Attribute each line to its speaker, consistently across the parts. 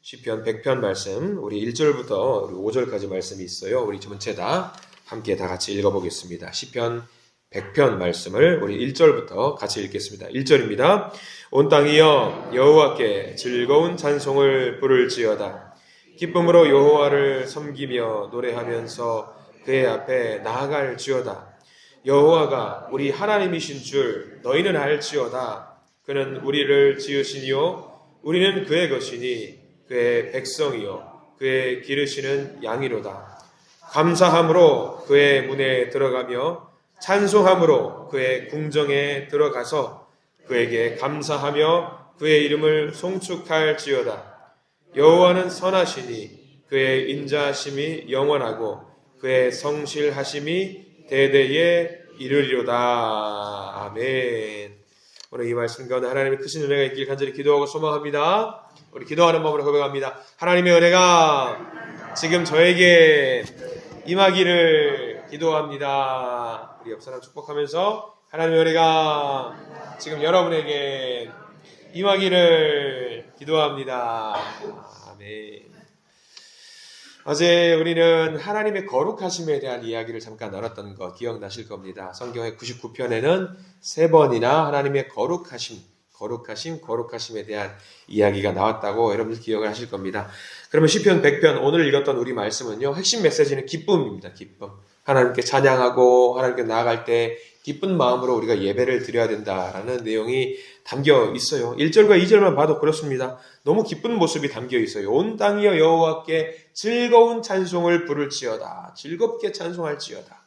Speaker 1: 시편 100편 말씀, 우리 1절부터 우리 5절까지 말씀이 있어요. 우리 전체 다 함께 다 같이 읽어보겠습니다. 시편 100편 말씀을 우리 1절부터 같이 읽겠습니다. 1절입니다. 온 땅이여 여호와께 즐거운 찬송을 부를지어다. 기쁨으로 여호와를 섬기며 노래하면서 그의 앞에 나아갈지어다. 여호와가 우리 하나님이신 줄 너희는 알지어다. 그는 우리를 지으시니요 우리는 그의 것이니 그의 백성이요 그의 기르시는 양이로다. 감사함으로 그의 문에 들어가며 찬송함으로 그의 궁정에 들어가서 그에게 감사하며 그의 이름을 송축할지어다. 여호와는 선하시니 그의 인자하심이 영원하고 그의 성실하심이 대대에 이르리로다. 아멘. 오늘 이 말씀 가운데 하나님의 크신 은혜가 있길 간절히 기도하고 소망합니다. 우리 기도하는 마음으로 고백합니다. 하나님의 은혜가 지금 저에게 임하기를 기도합니다. 우리 옆 사람 축복하면서 하나님의 은혜가 지금 여러분에게 임하기를 기도합니다. 아멘. 어제 우리는 하나님의 거룩하심에 대한 이야기를 잠깐 나눴던 거 기억나실 겁니다. 성경의 99편에는 3번이나 하나님의 거룩하심에 대한 이야기가 나왔다고 여러분들 기억을 하실 겁니다. 그러면 시편 100편 오늘 읽었던 우리 말씀은요. 핵심 메시지는 기쁨입니다. 기쁨. 하나님께 찬양하고 하나님께 나아갈 때 기쁜 마음으로 우리가 예배를 드려야 된다라는 내용이 담겨 있어요. 1절과 2절만 봐도 그렇습니다. 너무 기쁜 모습이 담겨 있어요. 온 땅이여 여호와께 즐거운 찬송을 부를지어다. 즐겁게 찬송할지어다.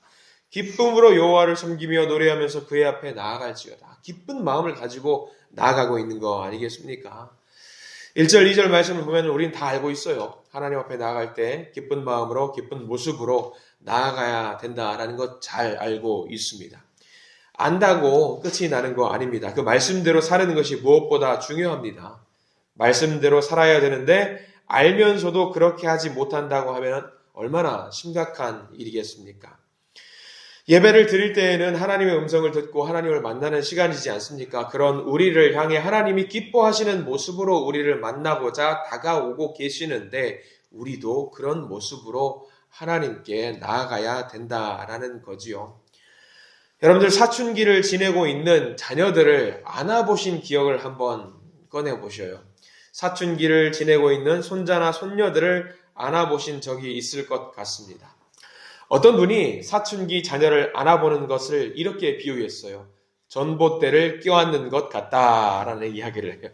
Speaker 1: 기쁨으로 여호와를 섬기며 노래하면서 그의 앞에 나아갈지어다. 기쁜 마음을 가지고 나아가고 있는 거 아니겠습니까? 1절, 2절 말씀을 보면 우리는 다 알고 있어요. 하나님 앞에 나아갈 때 기쁜 마음으로 기쁜 모습으로 나아가야 된다라는 것 잘 알고 있습니다. 안다고 끝이 나는 거 아닙니다. 그 말씀대로 사는 것이 무엇보다 중요합니다. 말씀대로 살아야 되는데 알면서도 그렇게 하지 못한다고 하면 얼마나 심각한 일이겠습니까? 예배를 드릴 때에는 하나님의 음성을 듣고 하나님을 만나는 시간이지 않습니까? 그런 우리를 향해 하나님이 기뻐하시는 모습으로 우리를 만나고자 다가오고 계시는데 우리도 그런 모습으로 하나님께 나아가야 된다라는 거지요. 여러분들 사춘기를 지내고 있는 자녀들을 안아보신 기억을 한번 꺼내보셔요. 사춘기를 지내고 있는 손자나 손녀들을 안아보신 적이 있을 것 같습니다. 어떤 분이 사춘기 자녀를 안아보는 것을 이렇게 비유했어요. 전봇대를 껴안는 것 같다라는 이야기를 해요.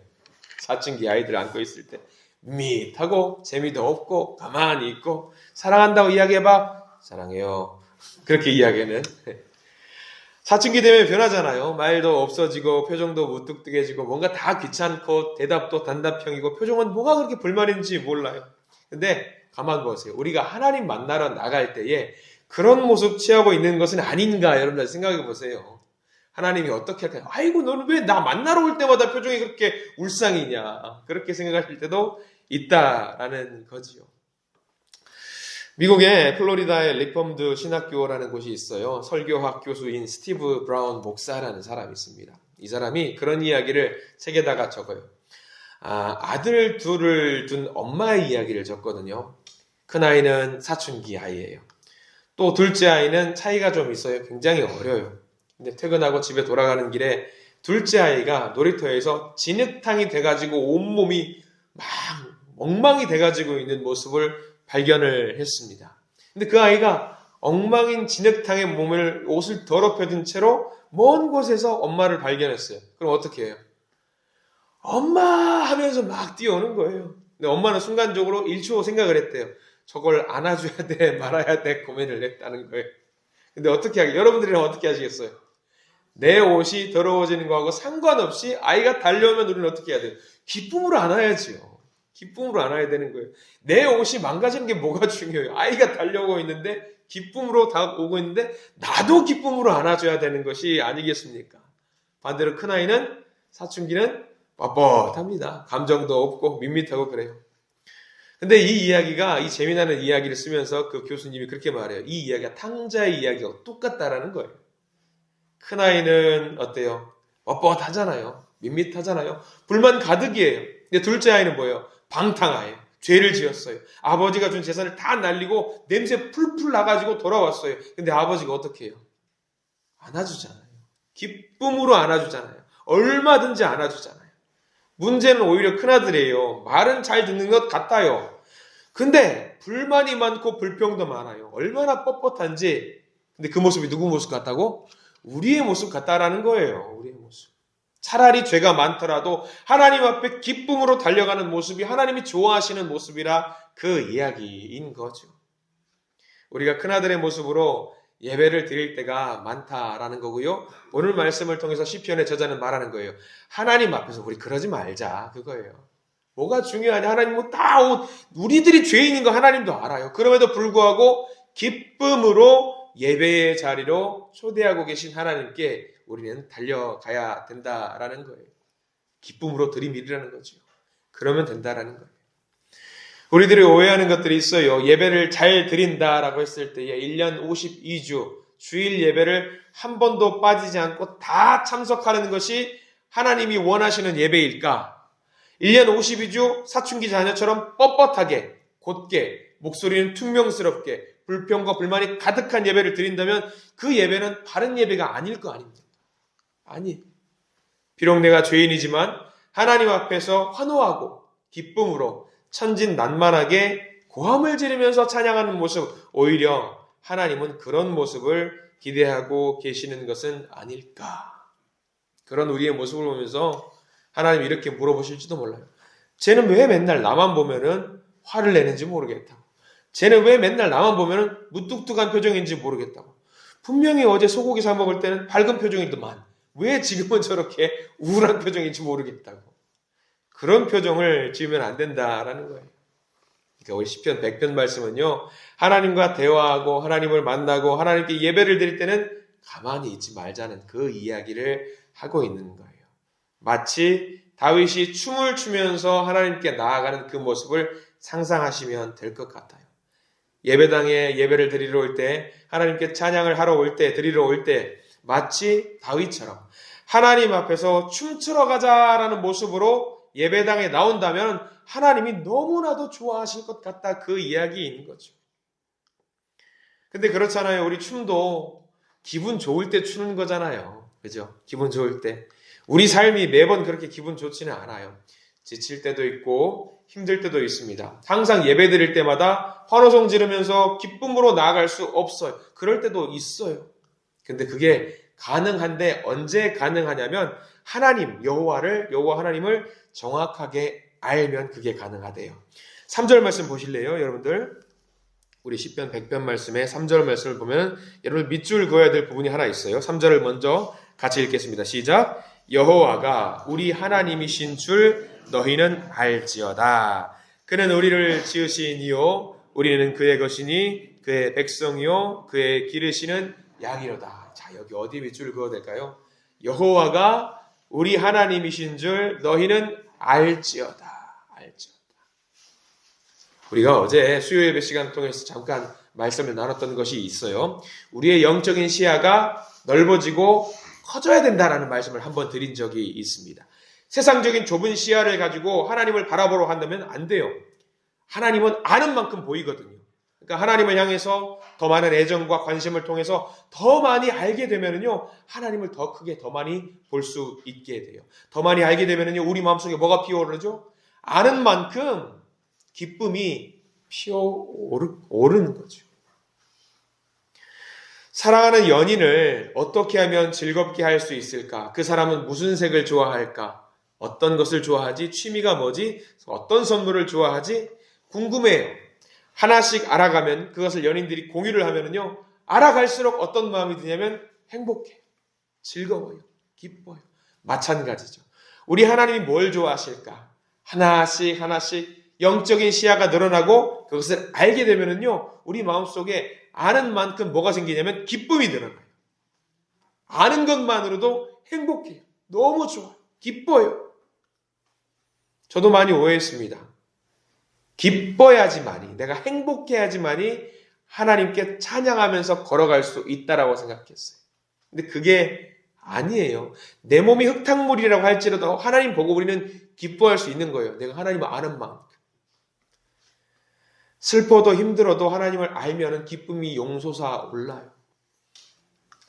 Speaker 1: 사춘기 아이들 안고 있을 때 밋하고 재미도 없고 가만히 있고 사랑한다고 이야기해봐. 사랑해요. 그렇게 이야기는 사춘기 되면 변하잖아요. 말도 없어지고 표정도 무뚝뚝해지고 뭔가 다 귀찮고 대답도 단답형이고 표정은 뭐가 그렇게 불만인지 몰라요. 근데 가만 보세요. 우리가 하나님 만나러 나갈 때에 그런 모습 취하고 있는 것은 아닌가 여러분들 생각해 보세요. 하나님이 어떻게 할까요? 아이고 너는 왜 나 만나러 올 때마다 표정이 그렇게 울상이냐. 그렇게 생각하실 때도 있다라는 거지요. 미국의 플로리다의 리폼드 신학교라는 곳이 있어요. 설교학 교수인 스티브 브라운 목사라는 사람이 있습니다. 이 사람이 그런 이야기를 책에다가 적어요. 아들 둘을 둔 엄마의 이야기를 적거든요. 큰아이는 사춘기 아이예요. 또 둘째 아이는 차이가 좀 있어요. 굉장히 어려요. 근데 퇴근하고 집에 돌아가는 길에 둘째 아이가 놀이터에서 진흙탕이 돼가지고 온몸이 막 엉망이 돼가지고 있는 모습을 발견을 했습니다. 근데 그 아이가 엉망인 진흙탕에 옷을 더럽혀진 채로 먼 곳에서 엄마를 발견했어요. 그럼 어떻게 해요? 엄마 하면서 막 뛰어오는 거예요. 근데 엄마는 순간적으로 1초 생각을 했대요. 저걸 안아줘야 돼 말아야 돼 고민을 했다는 거예요. 근데 어떻게 하겠어요? 여러분들이랑 어떻게 하시겠어요? 내 옷이 더러워지는 거하고 상관없이 아이가 달려오면 우리는 어떻게 해야 돼요? 기쁨으로 안아야지요. 기쁨으로 안아야 되는 거예요. 내 옷이 망가지는 게 뭐가 중요해요? 아이가 달려오고 있는데 기쁨으로 오고 있는데 나도 기쁨으로 안아줘야 되는 것이 아니겠습니까? 반대로 큰아이는 사춘기는 뻣뻣합니다. 감정도 없고 밋밋하고 그래요. 근데 이 이야기가 이 재미나는 이야기를 쓰면서 그 교수님이 그렇게 말해요. 이 이야기가 탕자의 이야기와 똑같다라는 거예요. 큰아이는 어때요? 뻣뻣하잖아요. 밋밋하잖아요. 불만 가득이에요. 근데 둘째 아이는 뭐예요? 방탕아예요. 죄를 지었어요. 아버지가 준 재산을 다 날리고 냄새 풀풀 나가지고 돌아왔어요. 근데 아버지가 어떻게 해요? 안아주잖아요. 기쁨으로 안아주잖아요. 얼마든지 안아주잖아요. 문제는 오히려 큰아들이에요. 말은 잘 듣는 것 같아요. 근데 불만이 많고 불평도 많아요. 얼마나 뻣뻣한지. 근데 그 모습이 누구 모습 같다고? 우리의 모습 같다라는 거예요. 우리의 모습. 차라리 죄가 많더라도 하나님 앞에 기쁨으로 달려가는 모습이 하나님이 좋아하시는 모습이라 그 이야기인 거죠. 우리가 큰아들의 모습으로 예배를 드릴 때가 많다라는 거고요. 오늘 말씀을 통해서 시편의 저자는 말하는 거예요. 하나님 앞에서 우리 그러지 말자. 그거예요. 뭐가 중요하냐? 하나님 우리들이 죄인인 거 하나님도 알아요. 그럼에도 불구하고 기쁨으로 예배의 자리로 초대하고 계신 하나님께 우리는 달려가야 된다라는 거예요. 기쁨으로 들이밀으라는 거죠. 그러면 된다라는 거예요. 우리들이 오해하는 것들이 있어요. 예배를 잘 드린다라고 했을 때에 1년 52주 주일 예배를 한 번도 빠지지 않고 다 참석하는 것이 하나님이 원하시는 예배일까? 1년 52주 사춘기 자녀처럼 뻣뻣하게 곧게 목소리는 퉁명스럽게 불평과 불만이 가득한 예배를 드린다면 그 예배는 바른 예배가 아닐 거 아닙니까? 아니, 비록 내가 죄인이지만 하나님 앞에서 환호하고 기쁨으로 천진난만하게 고함을 지르면서 찬양하는 모습, 오히려 하나님은 그런 모습을 기대하고 계시는 것은 아닐까? 그런 우리의 모습을 보면서 하나님 이렇게 물어보실지도 몰라요. 쟤는 왜 맨날 나만 보면은 화를 내는지 모르겠다고. 쟤는 왜 맨날 나만 보면은 무뚝뚝한 표정인지 모르겠다고. 분명히 어제 소고기 사 먹을 때는 밝은 표정이더만 왜 지금은 저렇게 우울한 표정인지 모르겠다고. 그런 표정을 지으면 안 된다라는 거예요. 그러니까 우리 시편 100편 말씀은요. 하나님과 대화하고 하나님을 만나고 하나님께 예배를 드릴 때는 가만히 있지 말자는 그 이야기를 하고 있는 거예요. 마치 다윗이 춤을 추면서 하나님께 나아가는 그 모습을 상상하시면 될 것 같아요. 예배당에 예배를 드리러 올 때, 하나님께 찬양을 하러 올 때, 드리러 올 때 마치 다윗처럼 하나님 앞에서 춤추러 가자라는 모습으로 예배당에 나온다면 하나님이 너무나도 좋아하실 것 같다. 그 이야기인 거죠. 근데 그렇잖아요. 우리 춤도 기분 좋을 때 추는 거잖아요. 그죠? 기분 좋을 때. 우리 삶이 매번 그렇게 기분 좋지는 않아요. 지칠 때도 있고 힘들 때도 있습니다. 항상 예배 드릴 때마다 환호성 지르면서 기쁨으로 나아갈 수 없어요. 그럴 때도 있어요. 근데 그게 가능한데 언제 가능하냐면 하나님, 여호와 하나님을 정확하게 알면 그게 가능하대요. 3절 말씀 보실래요, 여러분들? 우리 시편 100편 말씀에 3절 말씀을 보면 여러분 밑줄 그어야 될 부분이 하나 있어요. 3절을 먼저 같이 읽겠습니다. 시작. 여호와가 우리 하나님이신 줄 너희는 알지어다. 그는 우리를 지으신 이요 우리는 그의 것이니 그의 백성이요 그의 기르시는 양이로다. 자, 여기 어디 밑줄 그어야 될까요? 여호와가 우리 하나님이신 줄 너희는 알지어다. 우리가 어제 수요 예배 시간 통해서 잠깐 말씀을 나눴던 것이 있어요. 우리의 영적인 시야가 넓어지고 커져야 된다라는 말씀을 한번 드린 적이 있습니다. 세상적인 좁은 시야를 가지고 하나님을 바라보러 한다면 안 돼요. 하나님은 아는 만큼 보이거든요. 그러니까 하나님을 향해서 더 많은 애정과 관심을 통해서 더 많이 알게 되면은요, 하나님을 더 크게 더 많이 볼 수 있게 돼요. 더 많이 알게 되면은요, 우리 마음속에 뭐가 피어오르죠? 아는 만큼 기쁨이 피어오르는 거죠. 사랑하는 연인을 어떻게 하면 즐겁게 할 수 있을까? 그 사람은 무슨 색을 좋아할까? 어떤 것을 좋아하지? 취미가 뭐지? 어떤 선물을 좋아하지? 궁금해요. 하나씩 알아가면 그것을 연인들이 공유를 하면은요, 알아갈수록 어떤 마음이 드냐면 행복해요. 즐거워요. 기뻐요. 마찬가지죠. 우리 하나님이 뭘 좋아하실까? 하나씩 영적인 시야가 늘어나고 그것을 알게 되면은요, 우리 마음속에 아는 만큼 뭐가 생기냐면 기쁨이 늘어나요. 아는 것만으로도 행복해요. 너무 좋아요. 기뻐요. 저도 많이 오해했습니다. 기뻐야지만이, 내가 행복해야지만이 하나님께 찬양하면서 걸어갈 수 있다라고 생각했어요. 근데 그게 아니에요. 내 몸이 흙탕물이라고 할지라도 하나님 보고 우리는 기뻐할 수 있는 거예요. 내가 하나님을 아는 만큼. 슬퍼도 힘들어도 하나님을 알면은 기쁨이 용솟아 올라요.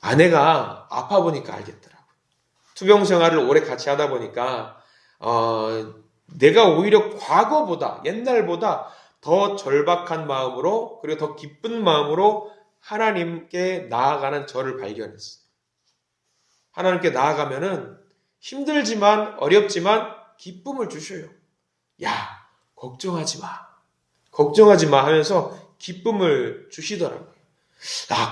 Speaker 1: 아내가 아파 보니까 알겠더라고요. 투병 생활을 오래 같이 하다 보니까 내가 오히려 과거보다 옛날보다 더 절박한 마음으로 그리고 더 기쁜 마음으로 하나님께 나아가는 저를 발견했어요. 하나님께 나아가면은 힘들지만 어렵지만 기쁨을 주셔요. 야, 걱정하지 마. 걱정하지 마 하면서 기쁨을 주시더라고요.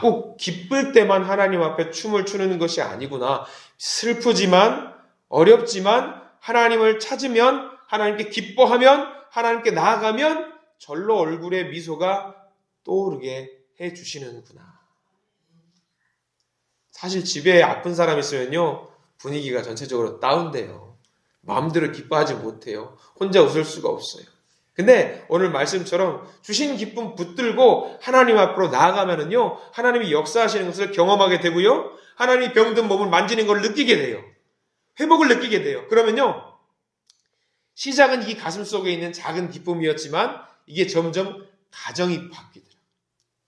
Speaker 1: 꼭 기쁠 때만 하나님 앞에 춤을 추는 것이 아니구나. 슬프지만 어렵지만 하나님을 찾으면 하나님께 기뻐하면 하나님께 나아가면 절로 얼굴에 미소가 떠오르게 해주시는구나. 사실 집에 아픈 사람 있으면요 분위기가 전체적으로 다운돼요. 마음대로 기뻐하지 못해요. 혼자 웃을 수가 없어요. 근데 오늘 말씀처럼 주신 기쁨 붙들고 하나님 앞으로 나아가면은요 하나님이 역사하시는 것을 경험하게 되고요 하나님이 병든 몸을 만지는 걸 느끼게 돼요. 회복을 느끼게 돼요. 그러면요 시작은 이 가슴 속에 있는 작은 기쁨이었지만 이게 점점 가정이 바뀌더라고요.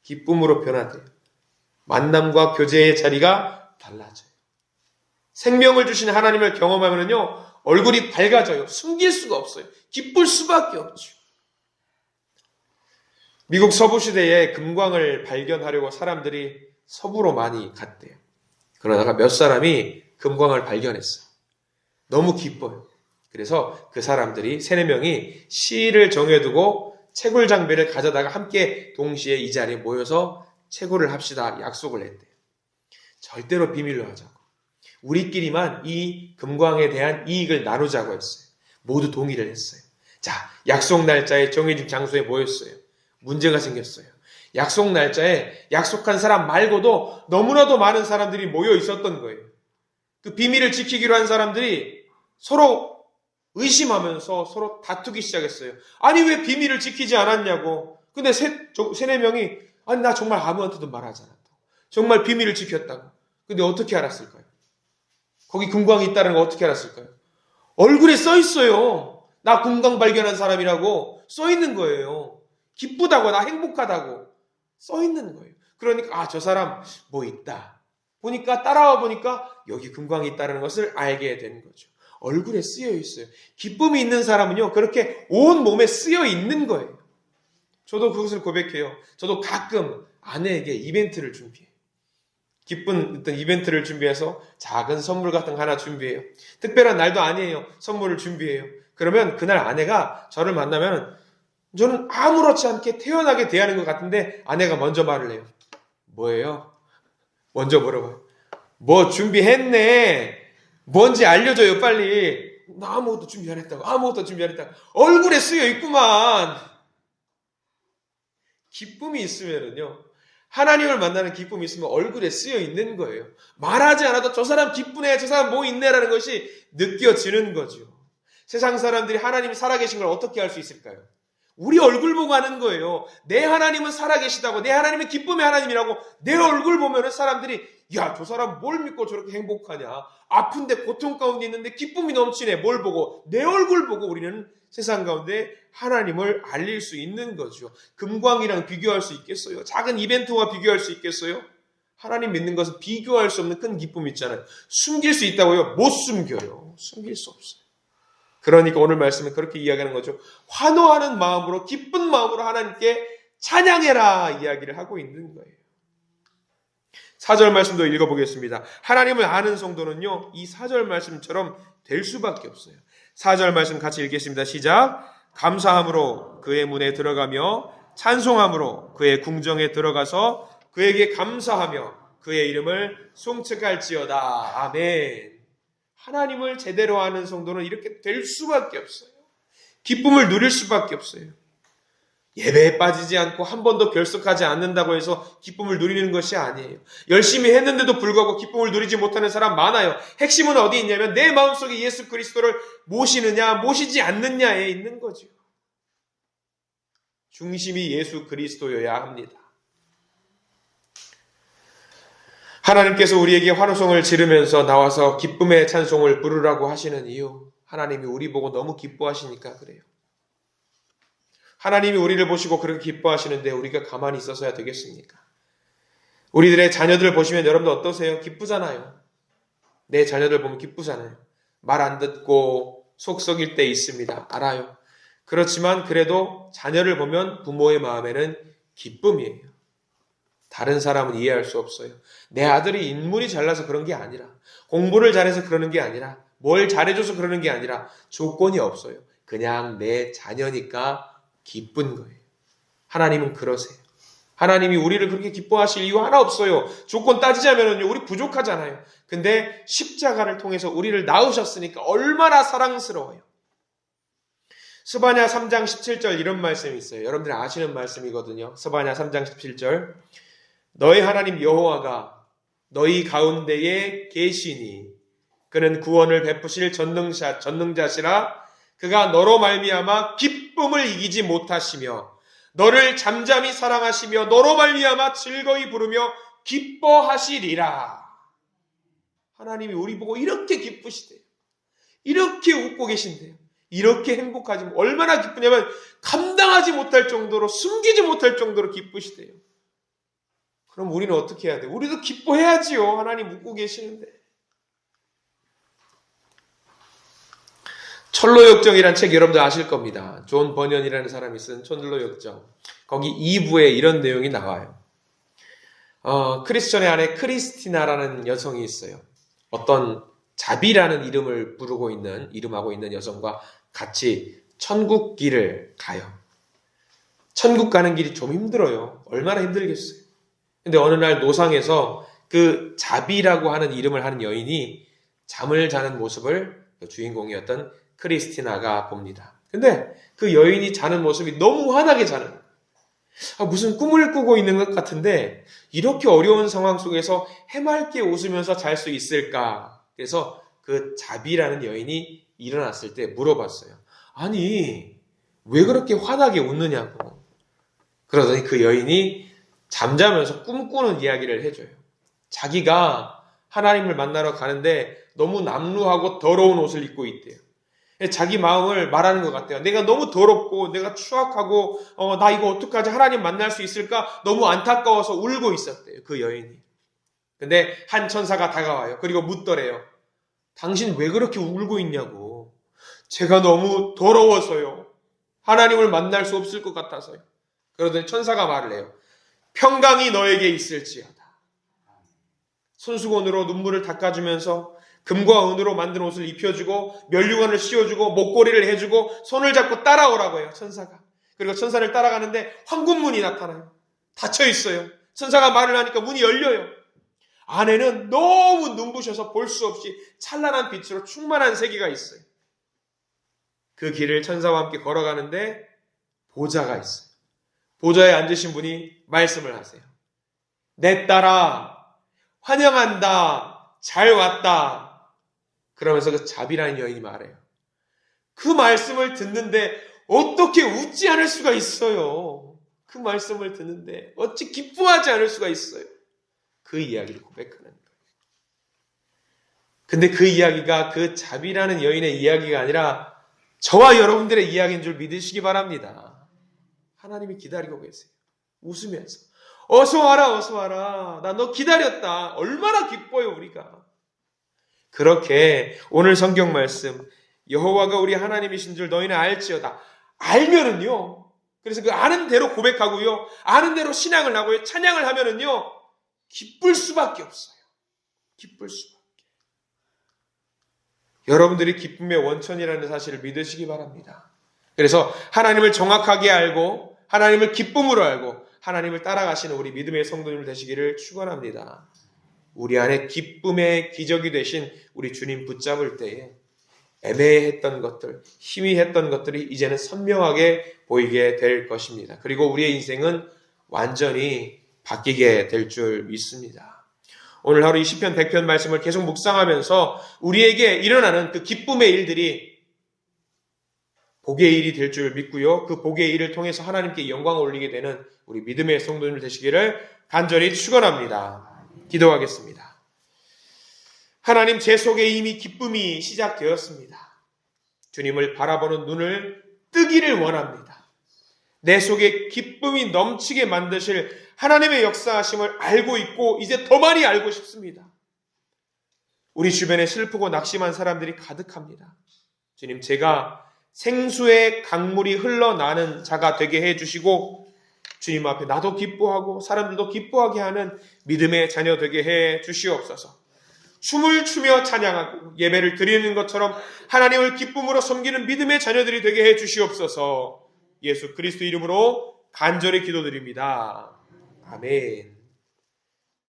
Speaker 1: 기쁨으로 변화돼요. 만남과 교제의 자리가 달라져요. 생명을 주신 하나님을 경험하면요 얼굴이 밝아져요. 숨길 수가 없어요. 기쁠 수밖에 없죠. 미국 서부 시대에 금광을 발견하려고 사람들이 서부로 많이 갔대요. 그러다가 몇 사람이 금광을 발견했어요. 너무 기뻐요. 그래서 그 사람들이 3-4명이 시일을 정해두고 채굴 장비를 가져다가 함께 동시에 이 자리에 모여서 채굴을 합시다 약속을 했대요. 절대로 비밀로 하자고. 우리끼리만 이 금광에 대한 이익을 나누자고 했어요. 모두 동의를 했어요. 자, 약속 날짜에 정해진 장소에 모였어요. 문제가 생겼어요. 약속 날짜에 약속한 사람 말고도 너무나도 많은 사람들이 모여 있었던 거예요. 그 비밀을 지키기로 한 사람들이 서로 의심하면서 서로 다투기 시작했어요. 아니 왜 비밀을 지키지 않았냐고. 근데 3-4명이 아니 나 정말 아무한테도 말하지 않았다고. 정말 비밀을 지켰다고. 근데 어떻게 알았을까요? 거기 금광이 있다는 거 어떻게 알았을까요? 얼굴에 써 있어요. 나 금광 발견한 사람이라고 써 있는 거예요. 기쁘다고 나 행복하다고 써 있는 거예요. 그러니까 저 사람 뭐 있다. 보니까 따라와 보니까 여기 금광이 있다는 것을 알게 되는 거죠. 얼굴에 쓰여 있어요. 기쁨이 있는 사람은요 그렇게 온 몸에 쓰여 있는 거예요. 저도 그것을 고백해요. 저도 가끔 아내에게 이벤트를 준비해요. 기쁜 어떤 이벤트를 준비해서 작은 선물 같은 거 하나 준비해요. 특별한 날도 아니에요. 선물을 준비해요. 그러면 그날 아내가 저를 만나면 저는 아무렇지 않게 태연하게 대하는 것 같은데 아내가 먼저 말을 해요. 뭐예요? 먼저 물어봐요. 뭐 준비했네. 뭔지 알려줘요 빨리. 나 아무것도 준비 안 했다고. 아무것도 준비 안 했다고. 얼굴에 쓰여 있구만. 기쁨이 있으면은요. 하나님을 만나는 기쁨이 있으면 얼굴에 쓰여 있는 거예요. 말하지 않아도 저 사람 기쁘네, 저 사람 뭐 있네라는 것이 느껴지는 거죠. 세상 사람들이 하나님이 살아계신 걸 어떻게 알 수 있을까요? 우리 얼굴 보고 하는 거예요. 내 하나님은 살아계시다고, 내 하나님은 기쁨의 하나님이라고 내 얼굴 보면은 사람들이 야, 저 사람 뭘 믿고 저렇게 행복하냐? 아픈데 고통 가운데 있는데 기쁨이 넘치네. 뭘 보고? 내 얼굴 보고 우리는 세상 가운데 하나님을 알릴 수 있는 거죠. 금광이랑 비교할 수 있겠어요? 작은 이벤트와 비교할 수 있겠어요? 하나님 믿는 것은 비교할 수 없는 큰 기쁨이 있잖아요. 숨길 수 있다고요? 못 숨겨요. 숨길 수 없어요. 그러니까 오늘 말씀은 그렇게 이야기하는 거죠. 환호하는 마음으로 기쁜 마음으로 하나님께 찬양해라 이야기를 하고 있는 거예요. 4절 말씀도 읽어보겠습니다. 하나님을 아는 성도는요 이 4절 말씀처럼 될 수밖에 없어요. 4절 말씀 같이 읽겠습니다. 시작. 감사함으로 그의 문에 들어가며 찬송함으로 그의 궁정에 들어가서 그에게 감사하며 그의 이름을 송축할지어다. 아멘. 하나님을 제대로 아는 성도는 이렇게 될 수밖에 없어요. 기쁨을 누릴 수밖에 없어요. 예배에 빠지지 않고 한 번도 결석하지 않는다고 해서 기쁨을 누리는 것이 아니에요. 열심히 했는데도 불구하고 기쁨을 누리지 못하는 사람 많아요. 핵심은 어디 있냐면 내 마음속에 예수 그리스도를 모시느냐 모시지 않느냐에 있는 거죠. 중심이 예수 그리스도여야 합니다. 하나님께서 우리에게 환호성을 지르면서 나와서 기쁨의 찬송을 부르라고 하시는 이유, 하나님이 우리 보고 너무 기뻐하시니까 그래요. 하나님이 우리를 보시고 그렇게 기뻐하시는데 우리가 가만히 있어서야 되겠습니까? 우리들의 자녀들을 보시면 여러분들 어떠세요? 기쁘잖아요. 내 자녀들 보면 기쁘잖아요. 말 안 듣고 속 썩일 때 있습니다. 알아요. 그렇지만 그래도 자녀를 보면 부모의 마음에는 기쁨이에요. 다른 사람은 이해할 수 없어요. 내 아들이 인물이 잘나서 그런 게 아니라, 공부를 잘해서 그러는 게 아니라, 뭘 잘해줘서 그러는 게 아니라 조건이 없어요. 그냥 내 자녀니까 기쁜 거예요. 하나님은 그러세요. 하나님이 우리를 그렇게 기뻐하실 이유 하나 없어요. 조건 따지자면요, 우리 부족하잖아요. 근데 십자가를 통해서 우리를 낳으셨으니까 얼마나 사랑스러워요. 스바냐 3장 17절 이런 말씀이 있어요. 여러분들이 아시는 말씀이거든요. 스바냐 3장 17절. 너희 하나님 여호와가 너희 가운데에 계시니 그는 구원을 베푸실 전능자시라. 그가 너로 말미암아 기쁨을 이기지 못하시며 너를 잠잠히 사랑하시며 너로 말미암아 즐거이 부르며 기뻐하시리라. 하나님이 우리 보고 이렇게 기쁘시대요. 이렇게 웃고 계신대요. 이렇게 행복하지, 얼마나 기쁘냐면 감당하지 못할 정도로, 숨기지 못할 정도로 기쁘시대요. 그럼 우리는 어떻게 해야 돼요? 우리도 기뻐해야지요. 하나님 웃고 계시는데. 철로역정이란 책 여러분들 아실 겁니다. 존 버년이라는 사람이 쓴 철로역정. 거기 2부에 이런 내용이 나와요. 크리스천의 아내 크리스티나라는 여성이 있어요. 어떤 자비라는 이름하고 있는 여성과 같이 천국 길을 가요. 천국 가는 길이 좀 힘들어요. 얼마나 힘들겠어요. 근데 어느 날 노상에서 그 자비라고 하는 이름을 하는 여인이 잠을 자는 모습을 주인공이었던 크리스티나가 봅니다. 근데 그 여인이 자는 모습이 너무 환하게 자는 거예요. 무슨 꿈을 꾸고 있는 것 같은데 이렇게 어려운 상황 속에서 해맑게 웃으면서 잘 수 있을까? 그래서 그 자비라는 여인이 일어났을 때 물어봤어요. 아니, 왜 그렇게 환하게 웃느냐고. 그러더니 그 여인이 잠자면서 꿈꾸는 이야기를 해줘요. 자기가 하나님을 만나러 가는데 너무 남루하고 더러운 옷을 입고 있대요. 자기 마음을 말하는 것 같아요. 내가 너무 더럽고 내가 추악하고 나 이거 어떡하지? 하나님 만날 수 있을까? 너무 안타까워서 울고 있었대요. 그 여인이. 근데 한 천사가 다가와요. 그리고 묻더래요. 당신 왜 그렇게 울고 있냐고. 제가 너무 더러워서요. 하나님을 만날 수 없을 것 같아서요. 그러더니 천사가 말을 해요. 평강이 너에게 있을지어다. 손수건으로 눈물을 닦아주면서 금과 은으로 만든 옷을 입혀주고 면류관을 씌워주고 목걸이를 해주고 손을 잡고 따라오라고 해요. 천사가. 그리고 천사를 따라가는데 황금문이 나타나요. 닫혀있어요. 천사가 말을 하니까 문이 열려요. 안에는 너무 눈부셔서 볼 수 없이 찬란한 빛으로 충만한 세계가 있어요. 그 길을 천사와 함께 걸어가는데 보좌가 있어요. 보좌에 앉으신 분이 말씀을 하세요. 내 딸아, 환영한다. 잘 왔다. 그러면서 그 자비라는 여인이 말해요. 그 말씀을 듣는데 어떻게 웃지 않을 수가 있어요. 그 말씀을 듣는데 어찌 기뻐하지 않을 수가 있어요. 그 이야기를 고백하는 거예요. 근데 그 이야기가 그 자비라는 여인의 이야기가 아니라 저와 여러분들의 이야기인 줄 믿으시기 바랍니다. 하나님이 기다리고 계세요. 웃으면서 어서 와라 어서 와라. 나 너 기다렸다. 얼마나 기뻐요 우리가. 그렇게 오늘 성경 말씀 여호와가 우리 하나님이신 줄 너희는 알지어다. 알면은요. 그래서 그 아는 대로 고백하고요. 아는 대로 신앙을 하고요. 찬양을 하면은요. 기쁠 수밖에 없어요. 기쁠 수밖에. 여러분들이 기쁨의 원천이라는 사실을 믿으시기 바랍니다. 그래서 하나님을 정확하게 알고 하나님을 기쁨으로 알고 하나님을 따라가시는 우리 믿음의 성도님 되시기를 축원합니다. 우리 안에 기쁨의 기적이 되신 우리 주님 붙잡을 때에 애매했던 것들, 희미했던 것들이 이제는 선명하게 보이게 될 것입니다. 그리고 우리의 인생은 완전히 바뀌게 될 줄 믿습니다. 오늘 하루 이 시편 100편 말씀을 계속 묵상하면서 우리에게 일어나는 그 기쁨의 일들이 복의 일이 될 줄 믿고요. 그 복의 일을 통해서 하나님께 영광을 올리게 되는 우리 믿음의 성도님 되시기를 간절히 축원합니다. 기도하겠습니다. 하나님, 제 속에 이미 기쁨이 시작되었습니다. 주님을 바라보는 눈을 뜨기를 원합니다. 내 속에 기쁨이 넘치게 만드실 하나님의 역사하심을 알고 있고 이제 더 많이 알고 싶습니다. 우리 주변에 슬프고 낙심한 사람들이 가득합니다. 주님, 제가 생수의 강물이 흘러나는 자가 되게 해주시고 주님 앞에 나도 기뻐하고 사람들도 기뻐하게 하는 믿음의 자녀 되게 해 주시옵소서. 춤을 추며 찬양하고 예배를 드리는 것처럼 하나님을 기쁨으로 섬기는 믿음의 자녀들이 되게 해 주시옵소서. 예수 그리스도 이름으로 간절히 기도드립니다. 아멘.